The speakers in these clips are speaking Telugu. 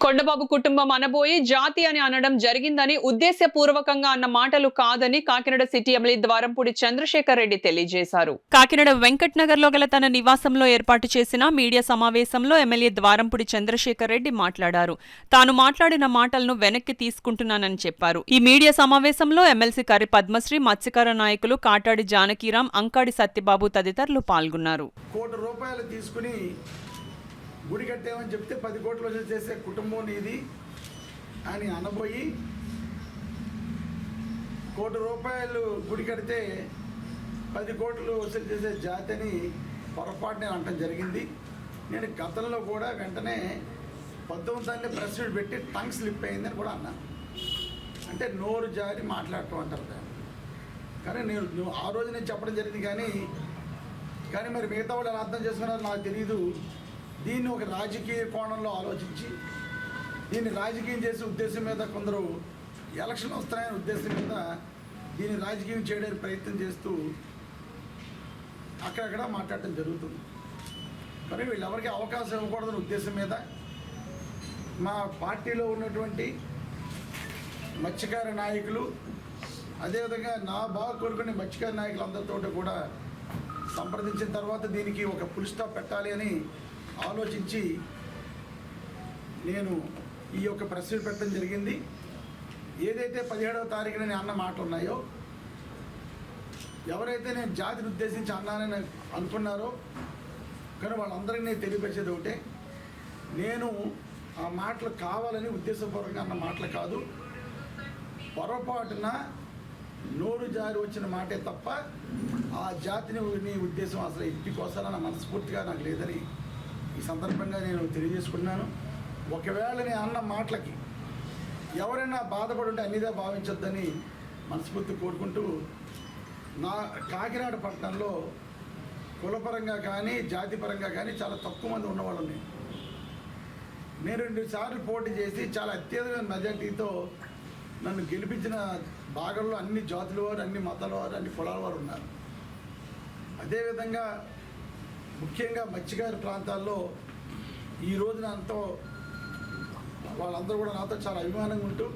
కొండబాబు కుటుంబం అనబోయి జాతి అని అనడం జరిగిందని ఉద్దేశపూర్వకంగా అన్న మాటలు కాదని కాకినాడ సిటీ ఎమ్మెల్యే ద్వారంపూడి చంద్రశేఖర్ రెడ్డి తెలియజేశారు. కాకినాడ వెంకట్ నగర్ లో గల తన నివాసంలో ఏర్పాటు చేసిన మీడియా సమావేశంలో ఎమ్మెల్యే ద్వారంపూడి చంద్రశేఖర్ రెడ్డి మాట్లాడారు. తాను మాట్లాడిన మాటలను వెనక్కి తీసుకుంటున్నానని చెప్పారు. ఈ మీడియా సమావేశంలో ఎమ్మెల్సీ కర్రి పద్మశ్రీ, మత్స్యకార నాయకులు కాటాడి జానకీరాం, అంకాడి సత్యబాబు తదితరులు పాల్గొన్నారు. ₹1 కోటి తీసుకుని గుడి కట్టామని చెప్తే 10 కోట్లు వసూలు చేసే కుటుంబం నీది అని అనబోయి ₹1 కోటి గుడి కడితే 10 కోట్లు వసూలు చేసే జాతిని పొరపాటు నేను అనటం జరిగింది. నేను గతంలో కూడా వెంటనే 19 ప్రెస్ మీట్ పెట్టి టంగ్ స్లిప్ అయిందని కూడా అన్నాను. అంటే నోరు జారి మాట్లాడటం అంటారు దాన్ని. కానీ నేను ఆ రోజు నేను చెప్పడం జరిగింది. కానీ మరి మిగతా వాళ్ళు ఎలా అర్థం చేసుకున్నారో నాకు తెలియదు. దీన్ని ఒక రాజకీయ కోణంలో ఆలోచించి దీన్ని రాజకీయం చేసే ఉద్దేశం మీద కొందరు ఎలక్షన్ వస్తాయనే ఉద్దేశం మీద దీన్ని రాజకీయం చేయడానికి ప్రయత్నం చేస్తూ అక్కడక్కడ మాట్లాడటం జరుగుతుంది. కానీ వీళ్ళెవరికి అవకాశం ఇవ్వకూడదనే ఉద్దేశం మీద మా పార్టీలో ఉన్నటువంటి మత్స్యకార నాయకులు, అదేవిధంగా నా బాగా కోరుకునే మత్స్యకార నాయకులు అందరితో కూడా సంప్రదించిన తర్వాత దీనికి ఒక ఫుల్ స్టాప్ పెట్టాలి అని ఆలోచించి నేను ఈ యొక్క ప్రెస్ మీట్ పెట్టడం జరిగింది. ఏదైతే 17వ తారీఖున నేను అన్న మాటలు ఉన్నాయో, ఎవరైతే నేను జాతిని ఉద్దేశించి అన్నానని అనుకున్నారో కానీ వాళ్ళందరికీ నేను తెలియపరిచేది ఒకటే, నేను ఆ మాటలు కావాలని ఉద్దేశపూర్వకంగా అన్న మాటలు కాదు, పొరపాటున నోరు జారి వచ్చిన మాటే తప్ప ఆ జాతిని నీ ఉద్దేశం అసలు ఇంటి కోసం నా మనస్ఫూర్తిగా నాకు లేదని ఈ సందర్భంగా నేను తెలియజేసుకున్నాను. ఒకవేళ నేను అన్న మాటలకి ఎవరైనా బాధపడి ఉంటే అన్నిదా భావించొద్దని మనస్ఫూర్తి కోరుకుంటూ, నా కాకినాడ పట్టణంలో కులపరంగా కానీ జాతిపరంగా కానీ చాలా తక్కువ మంది ఉన్నవాళ్ళు ఉన్నాయి. నేను 2 సార్లు పోటీ చేసి చాలా అత్యధిక మెజార్టీతో నన్ను గెలిపించిన భాగంలో అన్ని జాతుల వారు, అన్ని మతాల వారు, అన్ని కులాల వారు ఉన్నారు. అదేవిధంగా ముఖ్యంగా మత్స్యకార ప్రాంతాల్లో ఈ రోజున అంతా వాళ్ళందరూ కూడా నాతో చాలా అభిమానంగా ఉంటూ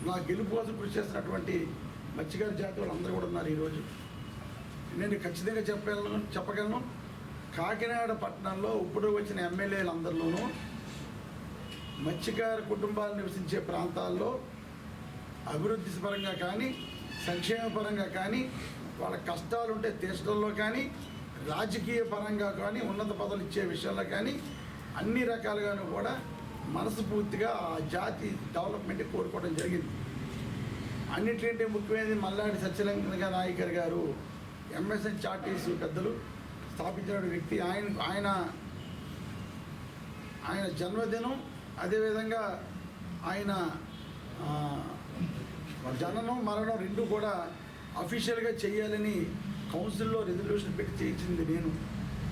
నా గెలుపు కోసం కృషి చేస్తున్నటువంటి మత్స్యకార జాతి వాళ్ళందరూ కూడా ఉన్నారు. ఈరోజు నేను ఖచ్చితంగా చెప్పగలను, కాకినాడ పట్టణంలో ఇప్పుడు వచ్చిన ఎమ్మెల్యేలందరిలోనూ మత్స్యకార కుటుంబాలు నివసించే ప్రాంతాల్లో అభివృద్ధి పరంగా కానీ, సంక్షేమ పరంగా కానీ, వాళ్ళ కష్టాలు ఉంటే తీర్చడంలో కానీ, రాజకీయ పరంగా కానీ, ఉన్నత పదవులు ఇచ్చే విషయంలో కానీ అన్ని రకాలుగాను కూడా మనస్ఫూర్తిగా ఆ జాతి డెవలప్మెంట్ కోరుకోవడం జరిగింది. అన్నింటికంటే ముఖ్యమైనది మల్లాడి సత్యలింగ నాయకర్ గారు ఎంఎస్ఎన్ చార్టీస్ పెద్దలు స్థాపించిన వ్యక్తి. ఆయన జన్మదినం, అదేవిధంగా ఆయన జననం మరణం రెండు కూడా అఫీషియల్గా చేయాలని కౌన్సిల్లో రెజల్యూషన్ పెట్టి చేయించింది నేను.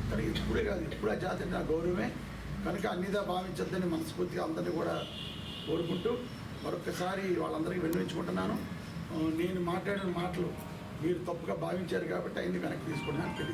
కానీ ఇప్పుడే కాదు, ఇప్పుడు ఆ జాతి నా గౌరవమే కనుక అన్నిదా భావించొద్దని మనస్ఫూర్తిగా అందరినీ కూడా కోరుకుంటూ మరొకసారి వాళ్ళందరికీ విన్నవించుకుంటున్నాను. నేను మాట్లాడిన మాటలు మీరు తప్పుగా భావించారు కాబట్టి అన్ని వెనక్కి తీసుకున్నాను తెలియదు.